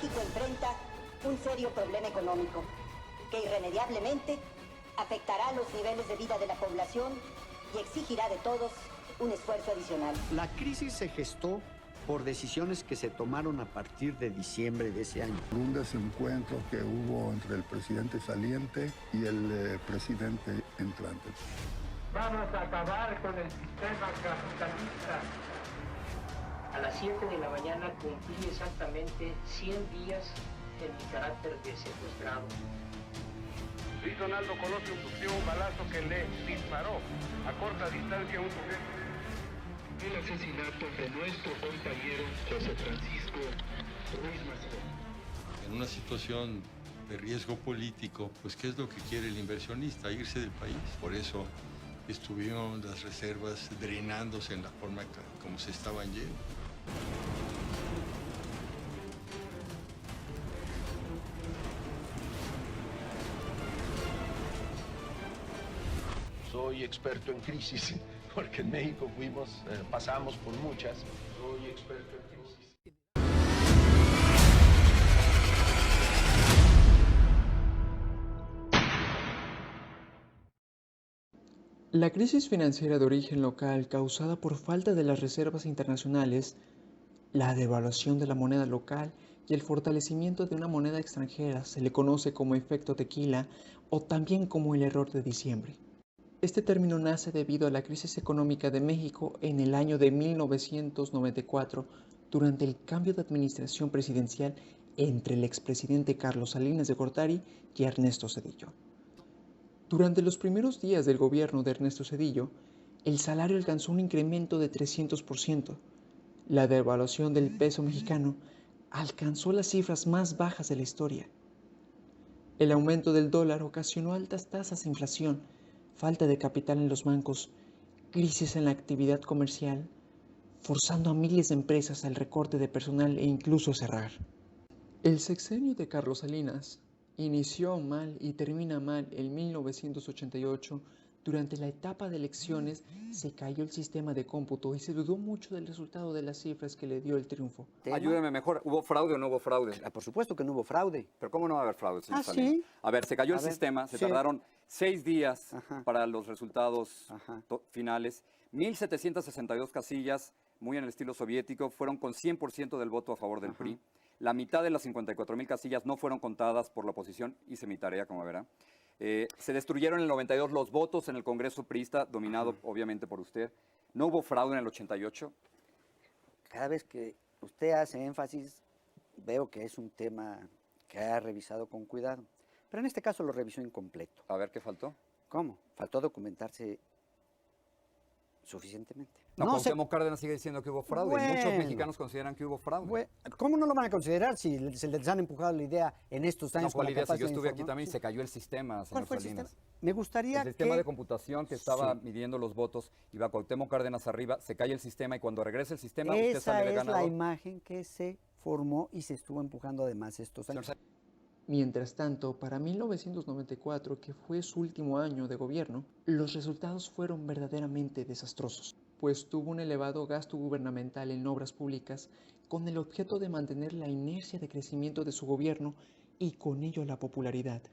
México enfrenta un serio problema económico que irremediablemente afectará los niveles de vida de la población y exigirá de todos un esfuerzo adicional. La crisis se gestó por decisiones que se tomaron a partir de diciembre de ese año. Un desencuentro que hubo entre el presidente saliente y el presidente entrante. Vamos a acabar con el sistema capitalista. A las 7 de la mañana cumplí exactamente 100 días en mi carácter de secuestrado. Luis Donaldo Colosio sufrió un balazo que le disparó a corta distancia a un sujeto. El asesinato de nuestro compañero José Francisco Ruiz Massieu. En una situación de riesgo político, pues ¿qué es lo que quiere el inversionista? Irse del país. Por eso estuvieron las reservas drenándose en la forma como se estaban yendo. Soy experto en crisis, porque en México pasamos por muchas. Soy experto en crisis. La crisis financiera de origen local causada por falta de las reservas internacionales, la devaluación de la moneda local y el fortalecimiento de una moneda extranjera se le conoce como efecto tequila o también como el error de diciembre. Este término nace debido a la crisis económica de México en el año de 1994 durante el cambio de administración presidencial entre el expresidente Carlos Salinas de Gortari y Ernesto Zedillo. Durante los primeros días del gobierno de Ernesto Zedillo, el salario alcanzó un incremento de 300%. La devaluación del peso mexicano alcanzó las cifras más bajas de la historia. El aumento del dólar ocasionó altas tasas de inflación, falta de capital en los bancos, crisis en la actividad comercial, forzando a miles de empresas al recorte de personal e incluso cerrar. El sexenio de Carlos Salinas inició mal y termina mal en 1988. Durante la etapa de elecciones se cayó el sistema de cómputo y se dudó mucho del resultado de las cifras que le dio el triunfo. Ayúdeme mejor, ¿hubo fraude o no hubo fraude? Por supuesto que no hubo fraude. Pero ¿cómo no va a haber fraude, señor Salinas? ¿Sí? A ver, se cayó el sistema, se tardaron 6 días para los resultados finales, 1,762 casillas, muy en el estilo soviético, fueron con 100% del voto a favor del PRI. La mitad de las 54,000 casillas no fueron contadas por la oposición, hice mi tarea, como verá. Se destruyeron en el 92 los votos en el Congreso priista, dominado obviamente por usted. ¿No hubo fraude en el 88? Cada vez que usted hace énfasis, veo que es un tema que ha revisado con cuidado. Pero en este caso lo revisó incompleto. A ver, ¿qué faltó? ¿Cómo? Faltó documentarse suficientemente. No, Cuauhtémoc Cárdenas sigue diciendo que hubo fraude. Bueno, Muchos mexicanos consideran que hubo fraude. ¿Cómo no lo van a considerar si se les han empujado la idea en estos años? No, ¿cuál idea? Si yo estuve aquí también y se cayó el sistema, señor Salinas. Me gustaría el sistema de computación que estaba midiendo los votos, iba Cuauhtémoc Cárdenas arriba, se cae el sistema y cuando regresa el sistema usted sale de ganador. Esa es la imagen que se formó y se estuvo empujando además estos años. Mientras tanto, para 1994, que fue su último año de gobierno, los resultados fueron verdaderamente desastrosos, pues tuvo un elevado gasto gubernamental en obras públicas con el objeto de mantener la inercia de crecimiento de su gobierno y con ello la popularidad.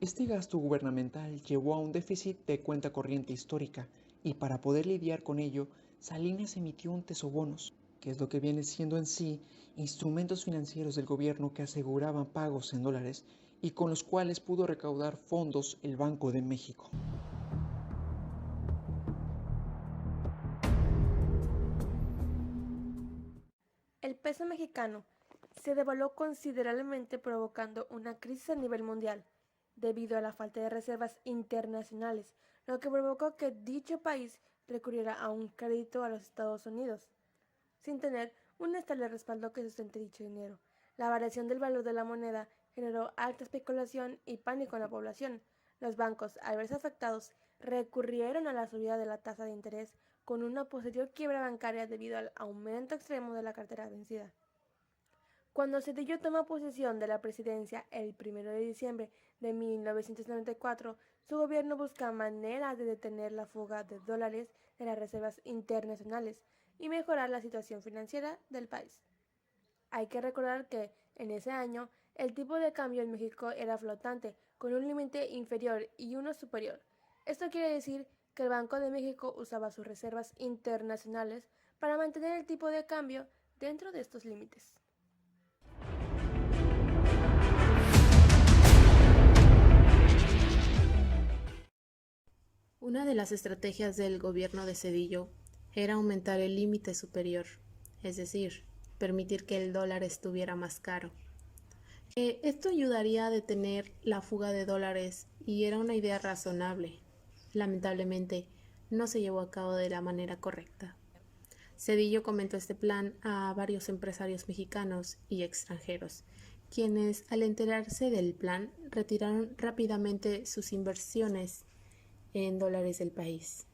Este gasto gubernamental llevó a un déficit de cuenta corriente histórica y para poder lidiar con ello, Salinas emitió un tesobonos, que es lo que viene siendo en sí instrumentos financieros del gobierno que aseguraban pagos en dólares y con los cuales pudo recaudar fondos el Banco de México. El peso mexicano se devaluó considerablemente provocando una crisis a nivel mundial debido a la falta de reservas internacionales, lo que provocó que dicho país recurriera a un crédito a los Estados Unidos, sin tener un estable respaldo que sustente dicho dinero. La variación del valor de la moneda generó alta especulación y pánico en la población. Los bancos, al verse afectados, recurrieron a la subida de la tasa de interés con una posterior quiebra bancaria debido al aumento extremo de la cartera vencida. Cuando Zedillo toma posesión de la presidencia el 1 de diciembre de 1994, su gobierno busca maneras de detener la fuga de dólares de las reservas internacionales y mejorar la situación financiera del país. Hay que recordar que en ese año el tipo de cambio en México era flotante, con un límite inferior y uno superior. Esto quiere decir que el Banco de México usaba sus reservas internacionales para mantener el tipo de cambio dentro de estos límites. Una de las estrategias del gobierno de Zedillo era aumentar el límite superior, es decir, permitir que el dólar estuviera más caro. Esto ayudaría a detener la fuga de dólares y era una idea razonable. Lamentablemente, no se llevó a cabo de la manera correcta. Zedillo comentó este plan a varios empresarios mexicanos y extranjeros, quienes, al enterarse del plan, retiraron rápidamente sus inversiones en dólares del país.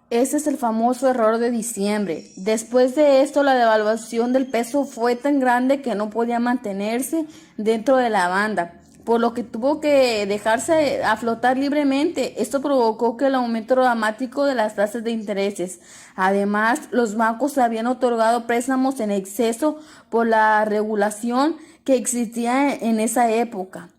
Ese es el famoso error de diciembre. Después de esto, la devaluación del peso fue tan grande que no podía mantenerse dentro de la banda, por lo que tuvo que dejarse a flotar libremente. Esto provocó que el aumento dramático de las tasas de intereses. Además, los bancos habían otorgado préstamos en exceso por la regulación que existía en esa época,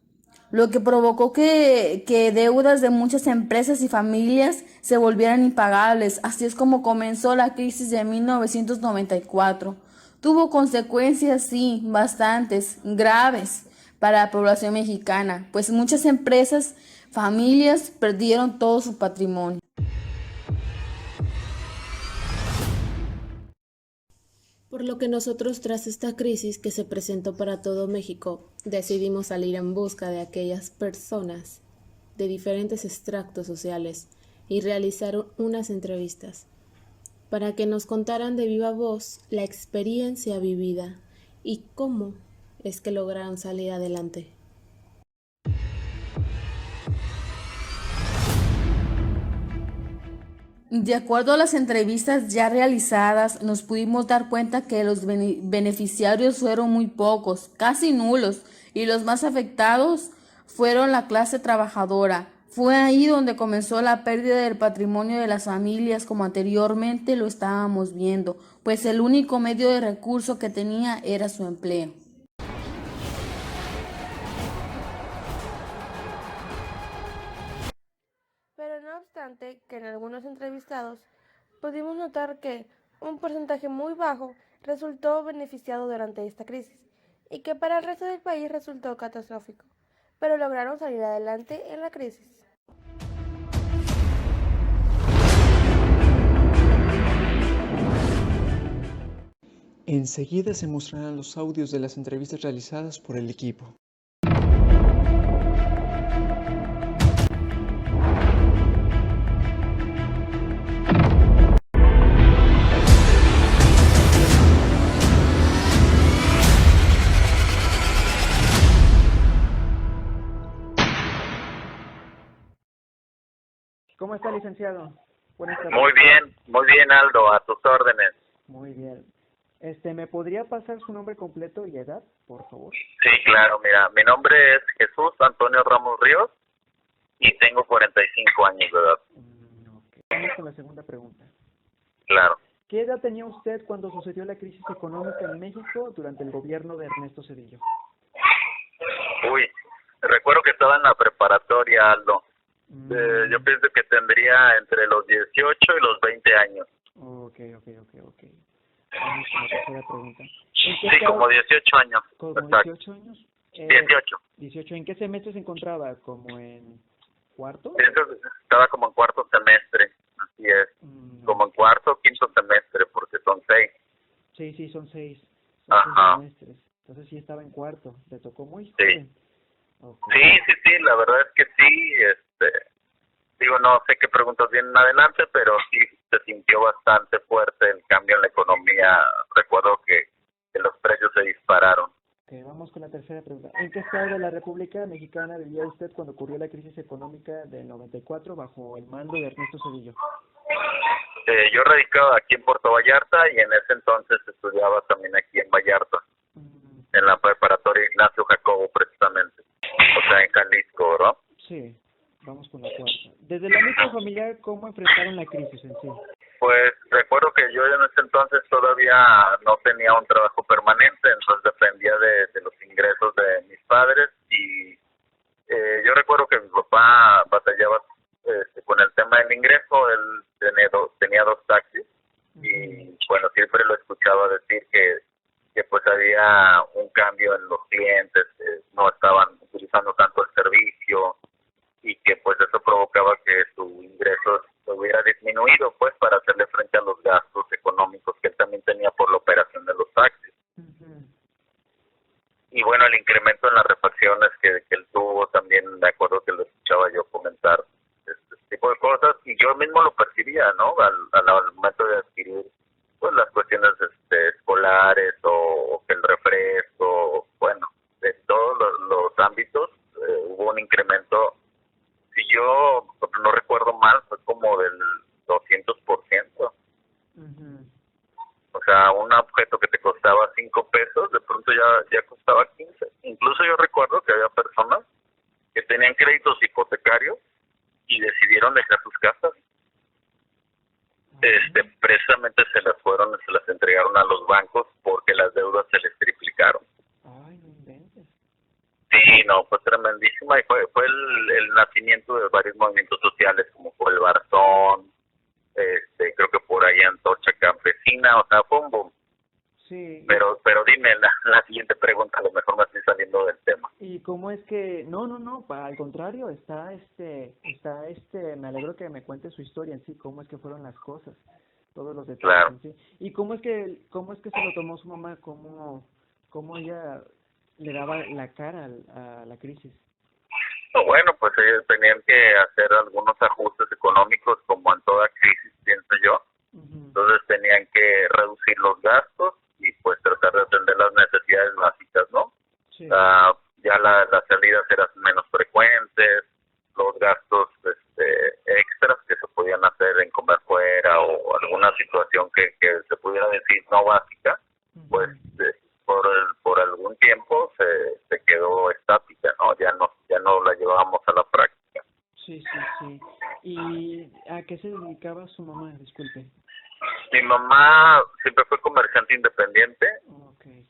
lo que provocó que deudas de muchas empresas y familias se volvieran impagables. Así es como comenzó la crisis de 1994. Tuvo consecuencias, sí, bastantes, graves para la población mexicana, pues muchas empresas, familias perdieron todo su patrimonio. Por lo que nosotros, tras esta crisis que se presentó para todo México, decidimos salir en busca de aquellas personas de diferentes extractos sociales y realizar unas entrevistas para que nos contaran de viva voz la experiencia vivida y cómo es que lograron salir adelante. De acuerdo a las entrevistas ya realizadas, nos pudimos dar cuenta que los beneficiarios fueron muy pocos, casi nulos, y los más afectados fueron la clase trabajadora. Fue ahí donde comenzó la pérdida del patrimonio de las familias, como anteriormente lo estábamos viendo, pues el único medio de recurso que tenía era su empleo. Pero no obstante que en algunos entrevistados pudimos notar que un porcentaje muy bajo resultó beneficiado durante esta crisis y que para el resto del país resultó catastrófico, pero lograron salir adelante en la crisis. Enseguida se mostrarán los audios de las entrevistas realizadas por el equipo. ¿Cómo está, licenciado? Buenas tardes. Muy bien, Aldo, a tus órdenes. Muy bien. ¿Me podría pasar su nombre completo y edad, por favor? Sí, claro, mira, mi nombre es Jesús Antonio Ramos Ríos y tengo 45 años de edad. Vamos con la segunda pregunta. Claro. ¿Qué edad tenía usted cuando sucedió la crisis económica en México durante el gobierno de Ernesto Zedillo? Uy, recuerdo que estaba en la preparatoria, Aldo. Yo pienso que tendría entre los 18 y los 20 años. Ok. Vamos con la tercera pregunta. Sí, como 18 años. ¿Como exacto. 18 años? 18. 18. ¿En qué semestre se encontraba? ¿Como en cuarto? Estaba como en cuarto semestre, así es. Como en cuarto o quinto semestre, porque son 6. Sí, son 6. Ajá. Semestres. Entonces sí estaba en cuarto. ¿Le tocó muy joven? Sí. Okay. Sí, la verdad es que sí, digo, no sé qué preguntas vienen adelante, pero sí se sintió bastante fuerte el cambio en la economía. Recuerdo que los precios se dispararon. Okay, vamos con la tercera pregunta. ¿En qué estado de la República Mexicana vivía usted cuando ocurrió la crisis económica del 94 bajo el mando de Ernesto Zedillo? Yo radicaba aquí en Puerto Vallarta y en ese entonces estudiaba también aquí en Vallarta, en la preparatoria Ignacio Jacobo, precisamente. O sea, en Jalisco, ¿verdad? Sí, vamos con la cuarta. Desde el ámbito familiar, ¿cómo enfrentaron la crisis en sí? Pues recuerdo que yo en ese entonces todavía no tenía un trabajo permanente, entonces dependía de los ingresos de mis padres y yo recuerdo que mi papá batallaba con el tema del ingreso. Él tenía dos taxis y bueno, siempre lo escuchaba decir que pues había un cambio en los clientes, no estaban utilizando tanto el servicio y que pues eso provocaba que su ingreso hubiera disminuido pues para hacerle frente a los gastos económicos que él también tenía por la operación de los taxis. Y bueno, el incremento en las refacciones que él tuvo también, me acuerdo que lo escuchaba yo comentar este tipo de cosas y yo mismo lo percibía, ¿no? Al momento de adquirir pues las cuestiones escolares o que el refresco, bueno, de todos los ámbitos hubo un incremento. Si yo no recuerdo mal, fue como del 200%. O sea, un objeto que te costaba 5 pesos, de pronto ya costaba 15. Incluso yo recuerdo que había personas que tenían créditos hipotecarios y decidieron dejar sus casas. Precisamente se las entregaron a los bancos porque las deudas se les triplicaron. Sí, no, fue tremendísima y fue el nacimiento de varios movimientos sociales como fue el Barzón, creo que por ahí Antorcha Campesina, o sea, fue un boom. Sí. Pero dime la siguiente pregunta, a lo mejor me estoy saliendo del tema. ¿Y cómo es que...? No, al contrario, me alegro que me cuente su historia en sí, cómo es que fueron las cosas, todos los detalles Claro. en sí. ¿Y cómo es que se lo tomó su mamá? ¿Cómo ella le daba la cara a la crisis? Bueno, pues ellos tenían que hacer algunos ajustes económicos como en toda crisis, pienso yo. Entonces tenían que reducir los gastos y pues tratar de atender las necesidades básicas, ¿no? Sí. Ya las salidas eran menos frecuentes, los gastos extras que se podían hacer en comer fuera o alguna situación que se pudiera decir no básica, pues por algún tiempo se quedó estática, ¿no? Ya no la llevábamos a la práctica. Sí. ¿Y a qué se dedicaba su mamá? Disculpe. Mi mamá siempre fue comerciante independiente. Okay.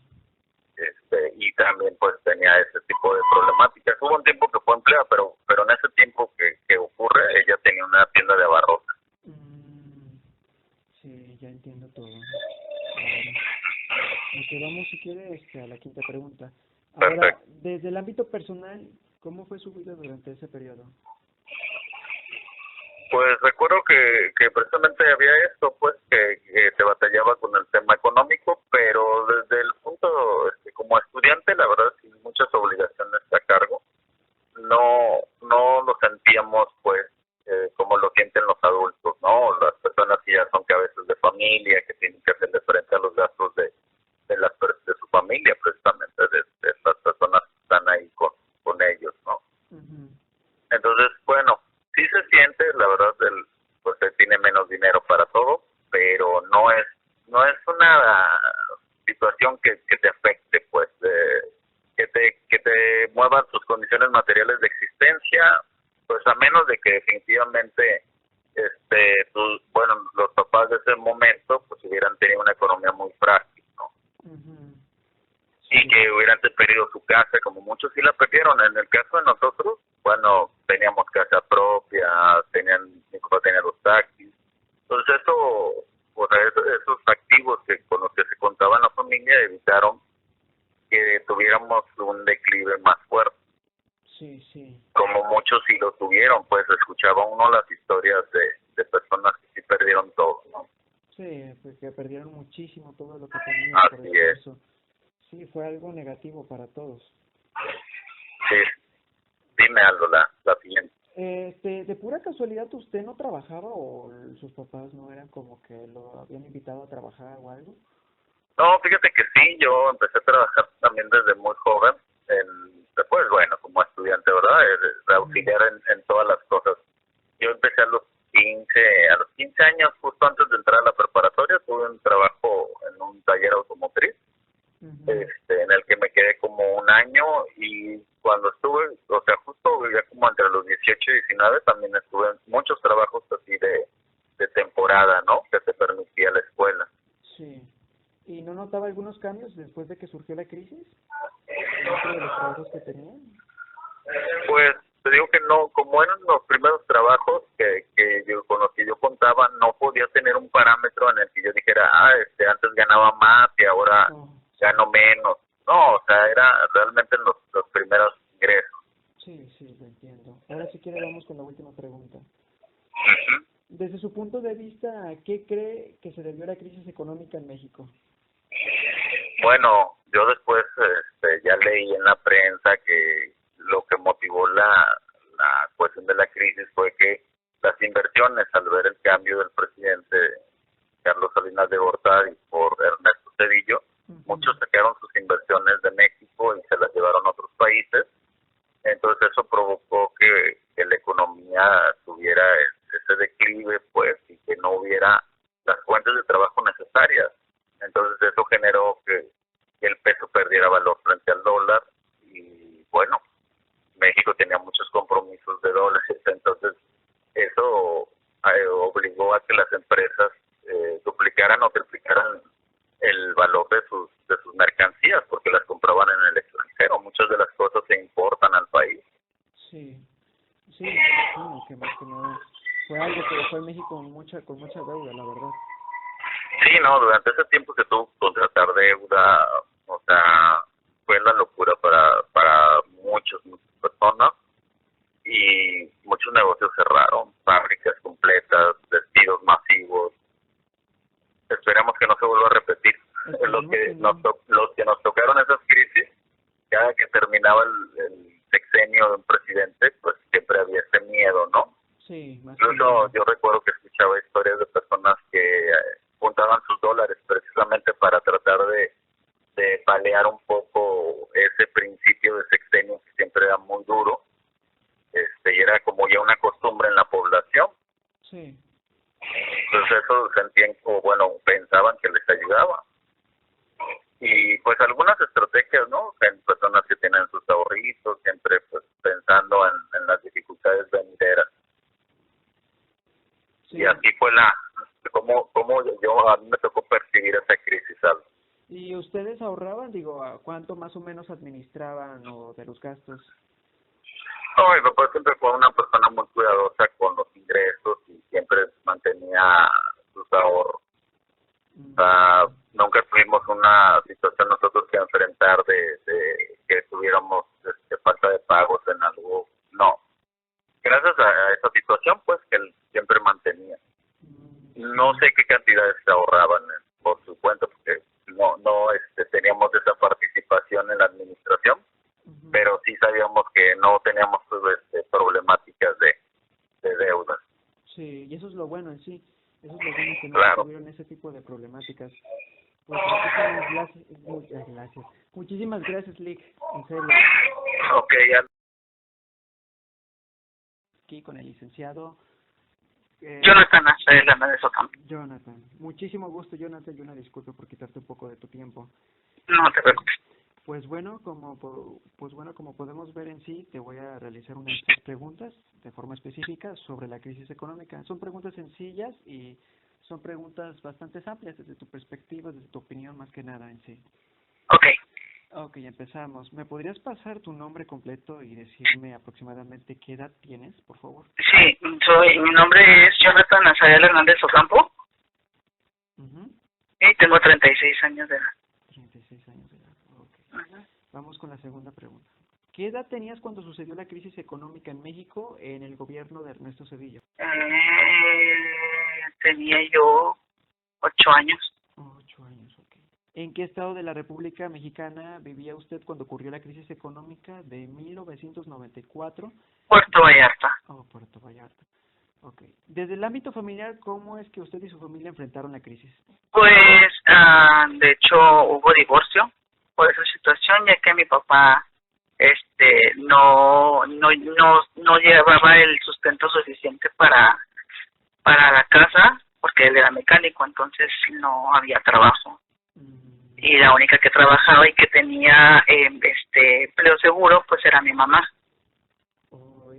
Y también pues tenía ese tipo de problemáticas. Hubo un tiempo que fue empleada, pero en ese tiempo que ocurre, ella tenía una tienda de abarrotes. Sí, ya entiendo todo. Ok, vamos si quiere a la quinta pregunta. Ahora, Perfecto. desde el ámbito personal, ¿cómo fue su vida durante ese periodo? Pues recuerdo que precisamente había esto, pues que se batallaba con el tema económico, pero desde el punto, como estudiante, la verdad, sin muchas obligaciones a cargo, no lo sentíamos, pues, como lo sienten los adultos, ¿no? Las personas que ya son cabezas de familia, que tienen que hacerle frente a los gastos de su familia, precisamente, de las personas que están ahí con ellos, ¿no? Entonces, bueno, sí se siente, la verdad, pues se tiene menos dinero para todo, pero no es una situación que te afecte, pues, que te muevan tus condiciones materiales de existencia, pues a menos de que definitivamente los papás de ese momento pues hubieran tenido una economía muy frágil, ¿no? Y que hubieran perdido su casa, como muchos sí la perdieron. En el caso de nosotros, bueno, teníamos casa propia, mi papá tenía los taxis. Entonces esos activos con los que se contaba en la familia evitaron que tuviéramos un declive más fuerte. Sí. Como muchos sí lo tuvieron, pues escuchaba uno las historias de personas que sí perdieron todo, ¿no? Sí, pues que perdieron muchísimo todo lo que tenían. Así es. Eso. Sí, fue algo negativo para todos. Sí. Dime algo, la siguiente. De pura casualidad, ¿usted no trabajaba o sus papás no eran como que lo habían invitado a trabajar o algo? No, fíjate que sí, yo empecé a trabajar también desde muy joven, después, bueno, como estudiante, ¿verdad? De auxiliar en todas las cosas. Yo empecé a los 15 años, justo antes de entrar a la preparatoria, tuve un trabajo en un taller automotriz, en el que me quedé como un año y cuando estuve, o 19 también estuve en muchos trabajos así de temporada, ¿no? Que te permitía la escuela. Sí. ¿Y no notaba algunos cambios después de que surgió la crisis? ¿Dentro de los trabajos que tenían? Pues te digo que no, como eran los primeros trabajos que yo, con los que yo contaba, no podía tener un parámetro en el que yo dijera, antes ganaba más y ahora gano menos. No, o sea, era realmente los primeros ingresos. Sí, lo entiendo. Ahora si quiere vamos con la última pregunta. Desde su punto de vista, ¿a qué cree que se debió la crisis económica en México? Bueno, yo después ya leí en la prensa que lo que motivó la cuestión de la crisis fue que las inversiones, al ver el cambio del presidente Carlos Salinas de Gortari por Ernesto Zedillo, muchos sacaron sus inversiones de México y se las llevaron a otros países. Entonces eso provocó que la economía tuviera ese declive, pues, y que no hubiera las fuentes de trabajo necesarias. Entonces eso generó que el peso perdiera valor frente al dólar y, bueno, México tenía muchos compromisos de dólares, entonces eso obligó a que las empresas duplicaran o triplicaran el valor de sus mercancías porque las compraban en el extranjero. Muchas de las cosas se importan al país. Sí, que más que nada fue algo que dejó a México con mucha deuda, la verdad. Sí, no, durante ese tiempo que tuvo que contratar deuda, o sea, fue la locura para muchas personas y muchos negocios cerraron, fábricas completas, despidos masivos. Esperemos que no se vuelva a repetir. Los que nos tocaron esas crisis, cada que terminaba el sexenio de un presidente, pues siempre había ese miedo, ¿no? Sí, incluso yo recuerdo que escuchaba historias de personas que juntaban sus dólares precisamente para tratar de paliar un poco ese principio de sexenio que siempre era muy duro, y era como ya una costumbre en la población. Sí. Entonces eso sentían, o bueno, pensaban que les ayudaba. Y pues algunas estrategias, ¿no? En personas que tienen sus ahorritos, siempre pues pensando en las dificultades venideras. Sí. Y así fue como a mí me tocó percibir esa crisis, ¿sabes? ¿Y ustedes ahorraban? Digo, ¿a cuánto más o menos administraban o de los gastos? No, mi papá siempre fue una persona muy cuidadosa con los ingresos y siempre mantenía sus ahorros. Nunca tuvimos una situación nosotros que enfrentar de que tuviéramos falta de pagos en algo. No. Gracias a esa situación, pues, que él siempre mantenía. No sé qué cantidades se ahorraban por su cuenta, porque no teníamos esa participación en la administración, pero sí sabíamos que no teníamos problemáticas de deudas. Sí, y eso es lo bueno en sí. Eso es lo bueno, que no tuvieron ese tipo de problemáticas. Pues muchas gracias. Muchísimas gracias, Lick. En serio. Ok, ya. Aquí con el licenciado Jonathan Azaela de Socampo. Jonathan. Muchísimo gusto, Jonathan, y una disculpa por quitarte un poco de tu tiempo. No te preocupes. Pues bueno, como podemos ver en sí, te voy a realizar unas preguntas de forma específica sobre la crisis económica. Son preguntas sencillas y son preguntas bastante amplias desde tu perspectiva, desde tu opinión más que nada en sí. Ok, empezamos. ¿Me podrías pasar tu nombre completo y decirme aproximadamente qué edad tienes, por favor? Sí, mi nombre es Jonathan Azaela Hernández Ocampo. Y tengo 36 años de edad. 36 años de edad, ok. Vamos con la segunda pregunta. ¿Qué edad tenías cuando sucedió la crisis económica en México en el gobierno de Ernesto Zedillo? Tenía yo 8 años. 8 años, ok. ¿En qué estado de la República Mexicana vivía usted cuando ocurrió la crisis económica de 1994? Puerto Vallarta. Puerto Vallarta. Ok. Desde el ámbito familiar, ¿cómo es que usted y su familia enfrentaron la crisis? Pues, de hecho, hubo divorcio por esa situación, ya que mi papá no llevaba el sustento suficiente para la casa, porque él era mecánico, entonces no había trabajo. Y la única que trabajaba y que tenía empleo seguro, pues era mi mamá.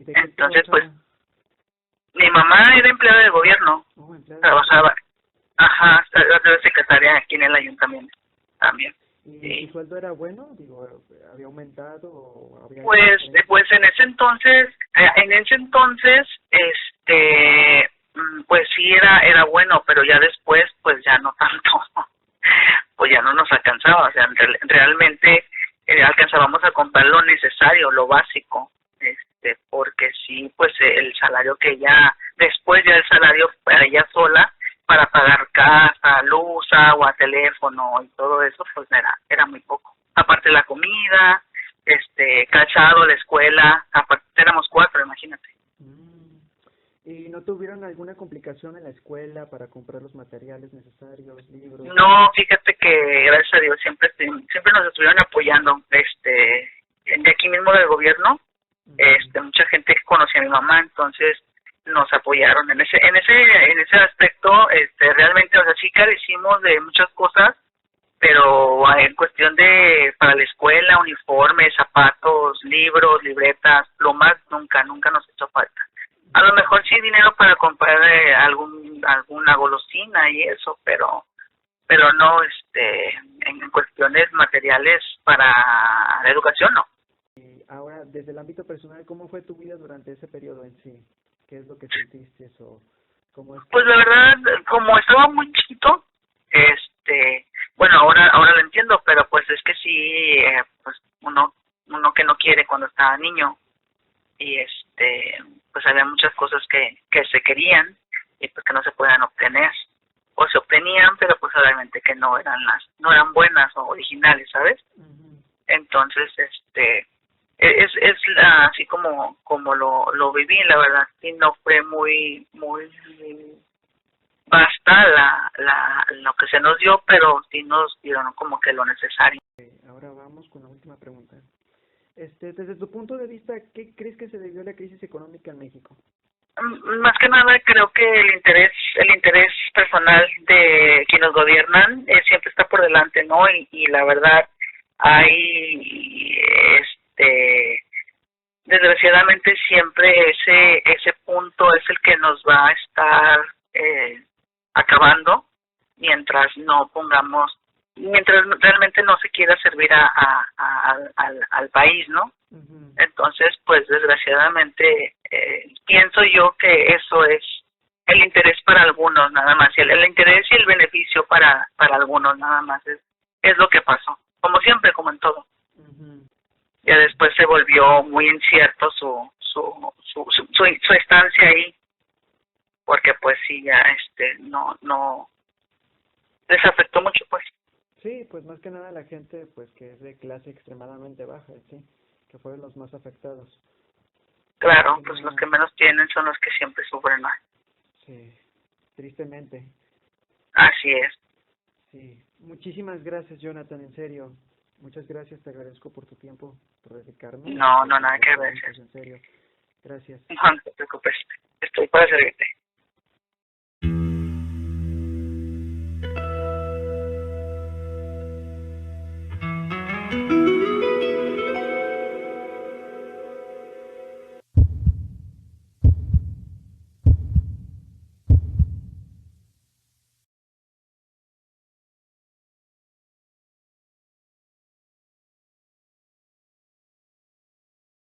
Entonces, pues, Mi mamá era empleada de gobierno, trabajaba, era secretaria aquí en el ayuntamiento también. ¿Y su sueldo era bueno? Digo, ¿había aumentado o había...? Pues en ese entonces, pues sí era bueno, pero ya después, pues ya no tanto, pues ya no nos alcanzaba, o sea, realmente alcanzábamos a comprar lo necesario, lo básico, porque sí, pues el salario que ella, después ya el salario para ella sola, para pagar casa, luz, agua, teléfono y todo eso, pues era muy poco. Aparte la comida, calzado, la escuela, aparte éramos 4, imagínate. ¿Y no tuvieron alguna complicación en la escuela para comprar los materiales necesarios, libros? No, fíjate que gracias a Dios siempre nos estuvieron apoyando, de aquí mismo del gobierno, mucha gente que conocía a mi mamá, entonces nos apoyaron en ese aspecto, realmente, o sea, sí carecimos de muchas cosas, pero en cuestión de para la escuela, uniformes, zapatos, libros, libretas, plumas, nunca nos hizo falta. A lo mejor sí dinero para comprar alguna golosina y eso, pero no, en cuestiones materiales para la educación, no. Y ahora, desde el ámbito personal, ¿cómo fue tu vida durante ese periodo en sí? ¿Qué es lo que sentiste o cómo es? Pues la verdad, como estaba muy chiquito, bueno, ahora lo entiendo, pero pues es que sí, pues uno que no quiere cuando estaba niño, y pues había muchas cosas que se querían y pues que no se podían obtener, o se obtenían, pero pues obviamente que no eran buenas o originales, ¿sabes? Entonces, es así como lo viví, la verdad, sí, no fue muy basta lo que se nos dio, pero sí nos dieron como que lo necesario. Ahora vamos con la última pregunta. Desde tu punto de vista, ¿qué crees que se debió a la crisis económica en México? Más que nada, creo que el interés personal de quienes gobiernan siempre está por delante, ¿no? Y la verdad, hay desgraciadamente siempre ese punto es el que nos va a estar acabando mientras realmente no se quiera servir al país, ¿no? Entonces, pues desgraciadamente pienso yo que eso es el interés para algunos nada más, el interés y el beneficio para algunos nada más es lo que pasó, como siempre, como en todo. Ya después se volvió muy incierto su estancia ahí, porque pues sí, ya no les afectó mucho, pues. Sí, pues más que nada la gente pues que es de clase extremadamente baja, sí, que fueron los más afectados. Claro, pues los que menos tienen son los que siempre sufren más. Sí, tristemente. Así es. Sí, muchísimas gracias, Jonathan, en serio. Muchas gracias, te agradezco por tu tiempo, por dedicarme. No, nada que agradecer. En serio, gracias. No te preocupes, estoy para servirte.